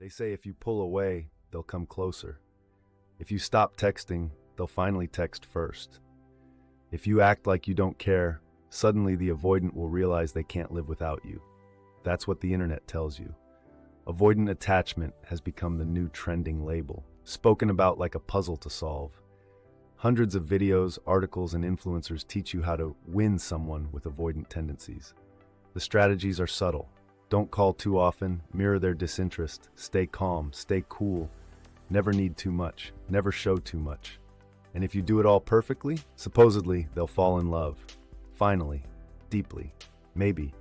They say if you pull away, they'll come closer. If you stop texting, they'll finally text first. If you act like you don't care, suddenly the avoidant will realize they can't live without you. That's what the internet tells you. Avoidant attachment has become the new trending label, spoken about like a puzzle to solve. Hundreds of videos, articles, and influencers teach you how to win someone with avoidant tendencies. The strategies are subtle. Don't call too often, mirror their disinterest, stay calm, stay cool, never need too much, never show too much. And if you do it all perfectly, supposedly they'll fall in love. Finally, deeply, maybe.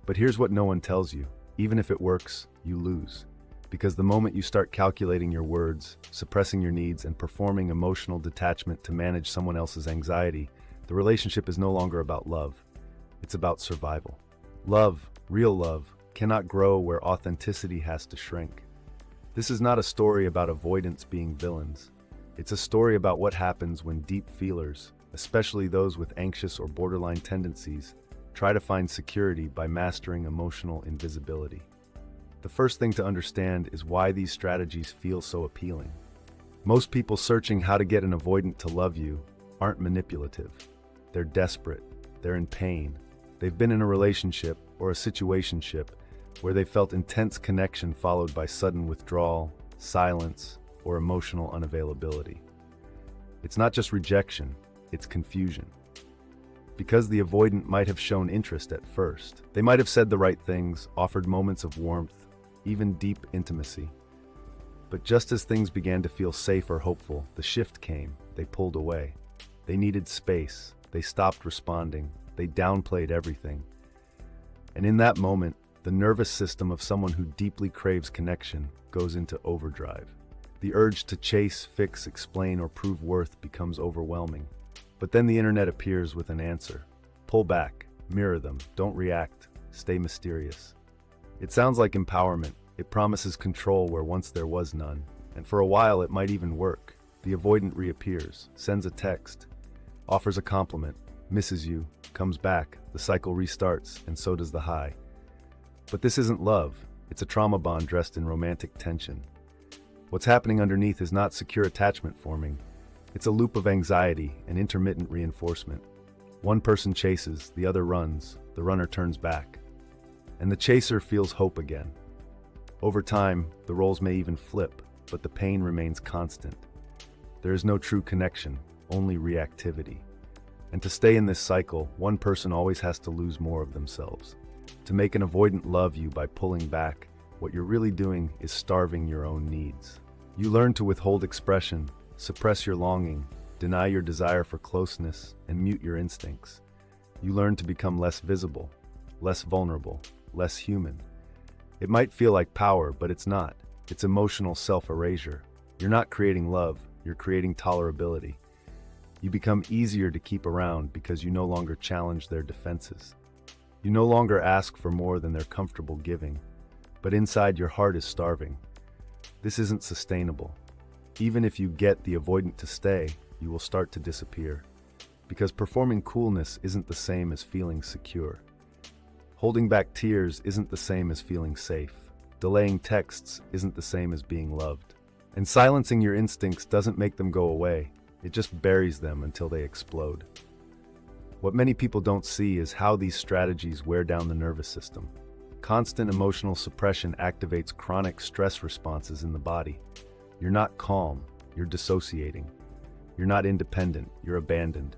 But here's what no one tells you. Even if it works, you lose. Because the moment you start calculating your words, suppressing your needs, and performing emotional detachment to manage someone else's anxiety, the relationship is no longer about love. It's about survival. Love, real love, cannot grow where authenticity has to shrink. This is not a story about avoidants being villains. It's a story about what happens when deep feelers, especially those with anxious or borderline tendencies, try to find security by mastering emotional invisibility. The first thing to understand is why these strategies feel so appealing. Most people searching how to get an avoidant to love you aren't manipulative. They're desperate. They're in pain. They've been in a relationship or a situationship where they felt intense connection followed by sudden withdrawal, silence, or emotional unavailability. It's not just rejection, it's confusion. Because the avoidant might have shown interest at first. They might have said the right things, offered moments of warmth, even deep intimacy. But just as things began to feel safe or hopeful, the shift came. They pulled away. They needed space. They stopped responding. They downplayed everything. And in that moment, the nervous system of someone who deeply craves connection goes into overdrive. The urge to chase, fix, explain, or prove worth becomes overwhelming. But then the internet appears with an answer. Pull back, mirror them, don't react, stay mysterious. It sounds like empowerment. It promises control where once there was none. And for a while it might even work. The avoidant reappears, sends a text, offers a compliment, misses you, comes back, the cycle restarts, and so does the high. But this isn't love. It's a trauma bond dressed in romantic tension. What's happening underneath is not secure attachment forming. It's a loop of anxiety and intermittent reinforcement. One person chases, the other runs, the runner turns back. And the chaser feels hope again. Over time, the roles may even flip, but the pain remains constant. There is no true connection, only reactivity. And to stay in this cycle, one person always has to lose more of themselves. To make an avoidant love you by pulling back, what you're really doing is starving your own needs. You learn to withhold expression, suppress your longing, deny your desire for closeness, and mute your instincts. You learn to become less visible, less vulnerable, less human. It might feel like power, but it's not. It's emotional self-erasure. You're not creating love, you're creating tolerability. You become easier to keep around because you no longer challenge their defenses. You no longer ask for more than they're comfortable giving, but inside your heart is starving. This isn't sustainable. Even if you get the avoidant to stay, you will start to disappear. Because performing coolness isn't the same as feeling secure. Holding back tears isn't the same as feeling safe. Delaying texts isn't the same as being loved. And silencing your instincts doesn't make them go away. It just buries them until they explode. What many people don't see is how these strategies wear down the nervous system. Constant emotional suppression activates chronic stress responses in the body. You're not calm, you're dissociating. You're not independent, you're abandoned.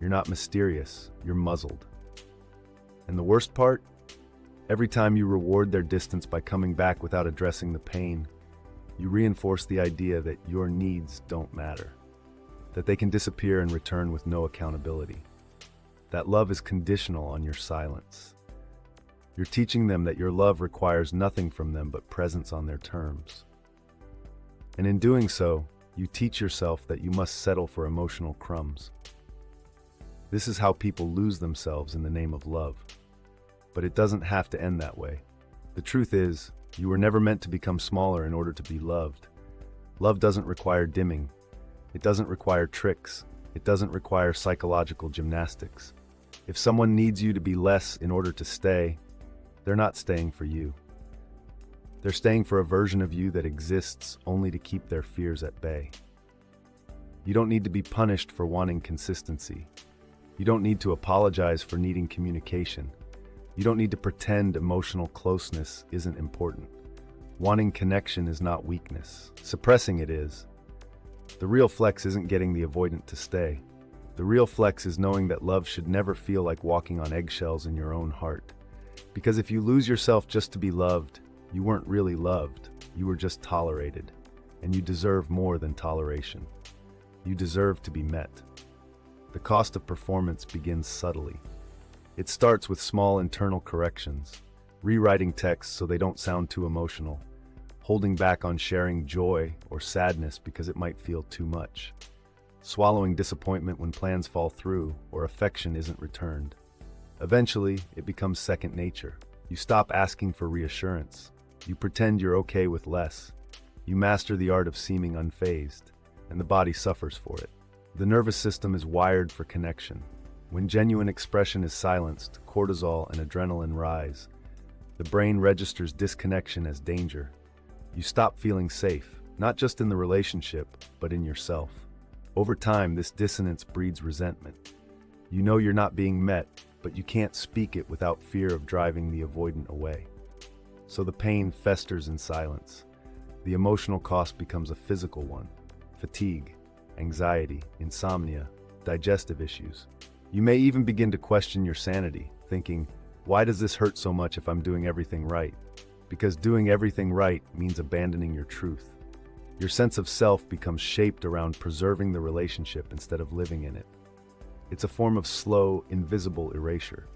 You're not mysterious, you're muzzled. And the worst part? Every time you reward their distance by coming back without addressing the pain, you reinforce the idea that your needs don't matter. That they can disappear and return with no accountability. That love is conditional on your silence. You're teaching them that your love requires nothing from them but presence on their terms. And in doing so, you teach yourself that you must settle for emotional crumbs. This is how people lose themselves in the name of love. But it doesn't have to end that way. The truth is, you were never meant to become smaller in order to be loved. Love doesn't require dimming. It doesn't require tricks. It doesn't require psychological gymnastics. If someone needs you to be less in order to stay, they're not staying for you. They're staying for a version of you that exists only to keep their fears at bay. You don't need to be punished for wanting consistency. You don't need to apologize for needing communication. You don't need to pretend emotional closeness isn't important. Wanting connection is not weakness. Suppressing it is. The real flex isn't getting the avoidant to stay. The real flex is knowing that love should never feel like walking on eggshells in your own heart. Because if you lose yourself just to be loved, you weren't really loved. You were just tolerated. And you deserve more than toleration. You deserve to be met. The cost of performance begins subtly. It starts with small internal corrections, rewriting texts so they don't sound too emotional, holding back on sharing joy or sadness because it might feel too much, swallowing disappointment when plans fall through or affection isn't returned. Eventually, it becomes second nature. You stop asking for reassurance. You pretend you're okay with less. You master the art of seeming unfazed, and the body suffers for it. The nervous system is wired for connection. When genuine expression is silenced, cortisol and adrenaline rise. The brain registers disconnection as danger. You stop feeling safe, not just in the relationship, but in yourself. Over time, this dissonance breeds resentment. You know you're not being met, but you can't speak it without fear of driving the avoidant away. So the pain festers in silence. The emotional cost becomes a physical one. Fatigue, anxiety, insomnia, digestive issues. You may even begin to question your sanity, thinking, why does this hurt so much if I'm doing everything right? Because doing everything right means abandoning your truth. Your sense of self becomes shaped around preserving the relationship instead of living in it. It's a form of slow, invisible erasure.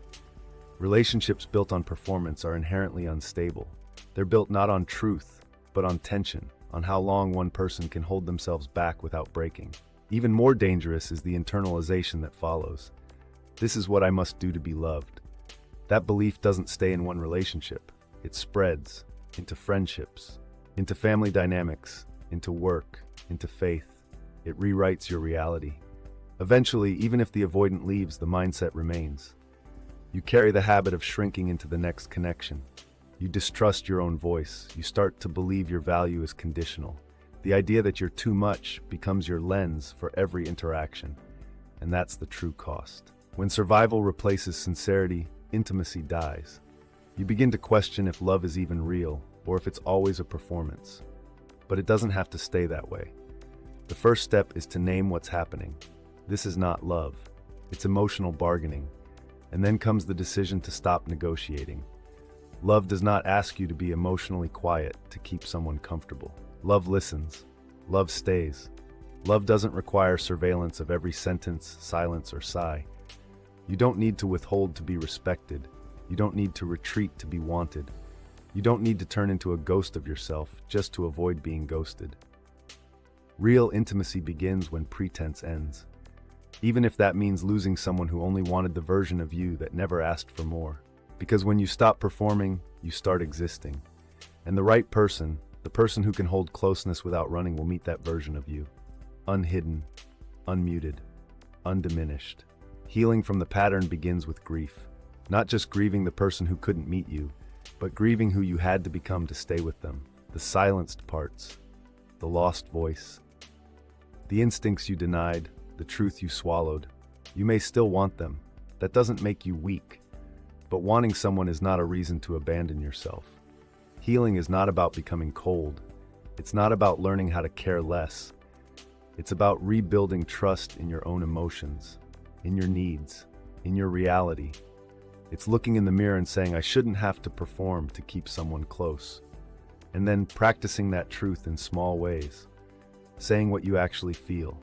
Relationships built on performance are inherently unstable. They're built not on truth, but on tension, on how long one person can hold themselves back without breaking. Even more dangerous is the internalization that follows. This is what I must do to be loved. That belief doesn't stay in one relationship. It spreads into friendships, into family dynamics, into work, into faith. It rewrites your reality. Eventually, even if the avoidant leaves, the mindset remains. You carry the habit of shrinking into the next connection. You distrust your own voice. You start to believe your value is conditional. The idea that you're too much becomes your lens for every interaction. And that's the true cost. When survival replaces sincerity, intimacy dies. You begin to question if love is even real, or if it's always a performance. But it doesn't have to stay that way. The first step is to name what's happening. This is not love. It's emotional bargaining. And then comes the decision to stop negotiating. Love does not ask you to be emotionally quiet to keep someone comfortable. Love listens. Love stays. Love doesn't require surveillance of every sentence, silence, or sigh. You don't need to withhold to be respected. You don't need to retreat to be wanted. You don't need to turn into a ghost of yourself just to avoid being ghosted. Real intimacy begins when pretense ends. Even if that means losing someone who only wanted the version of you that never asked for more. Because when you stop performing, you start existing. And the right person, the person who can hold closeness without running, will meet that version of you. Unhidden, unmuted, undiminished. Healing from the pattern begins with grief. Not just grieving the person who couldn't meet you, but grieving who you had to become to stay with them. The silenced parts, the lost voice, the instincts you denied, the truth you swallowed. You may still want them. That doesn't make you weak. But wanting someone is not a reason to abandon yourself. Healing is not about becoming cold. It's not about learning how to care less. It's about rebuilding trust in your own emotions, in your needs, in your reality. It's looking in the mirror and saying, I shouldn't have to perform to keep someone close. And then practicing that truth in small ways. Saying what you actually feel.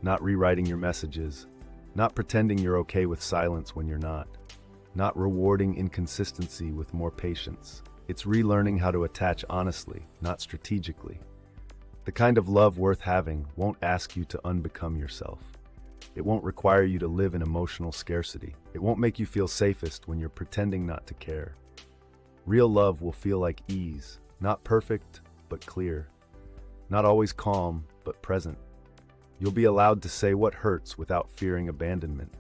Not rewriting your messages. Not pretending you're okay with silence when you're not. Not rewarding inconsistency with more patience. It's relearning how to attach honestly, not strategically. The kind of love worth having won't ask you to unbecome yourself. It won't require you to live in emotional scarcity. It won't make you feel safest when you're pretending not to care. Real love will feel like ease, not perfect, but clear. Not always calm, but present. You'll be allowed to say what hurts without fearing abandonment.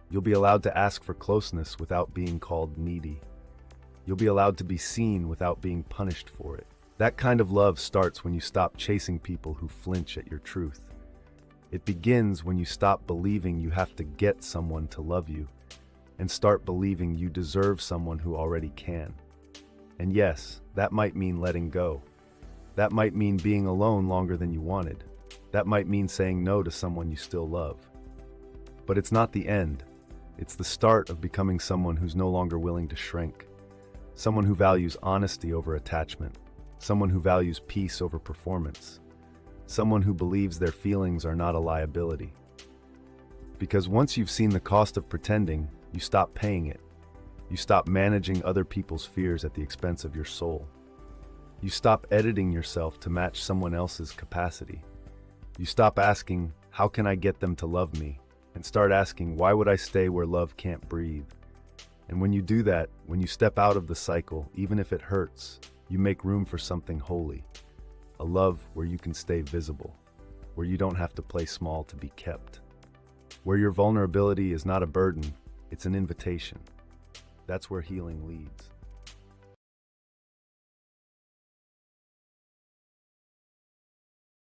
You'll be allowed to ask for closeness without being called needy. You'll be allowed to be seen without being punished for it. That kind of love starts when you stop chasing people who flinch at your truth. It begins when you stop believing you have to get someone to love you and start believing you deserve someone who already can. And yes, that might mean letting go. That might mean being alone longer than you wanted. That might mean saying no to someone you still love. But it's not the end. It's the start of becoming someone who's no longer willing to shrink. Someone who values honesty over attachment. Someone who values peace over performance. Someone who believes their feelings are not a liability. Because once you've seen the cost of pretending, you stop paying it. You stop managing other people's fears at the expense of your soul. You stop editing yourself to match someone else's capacity. You stop asking, how can I get them to love me? And start asking, why would I stay where love can't breathe? And when you do that, when you step out of the cycle, even if it hurts, you make room for something holy. A love where you can stay visible, where you don't have to play small to be kept. Where your vulnerability is not a burden, it's an invitation. That's where healing leads.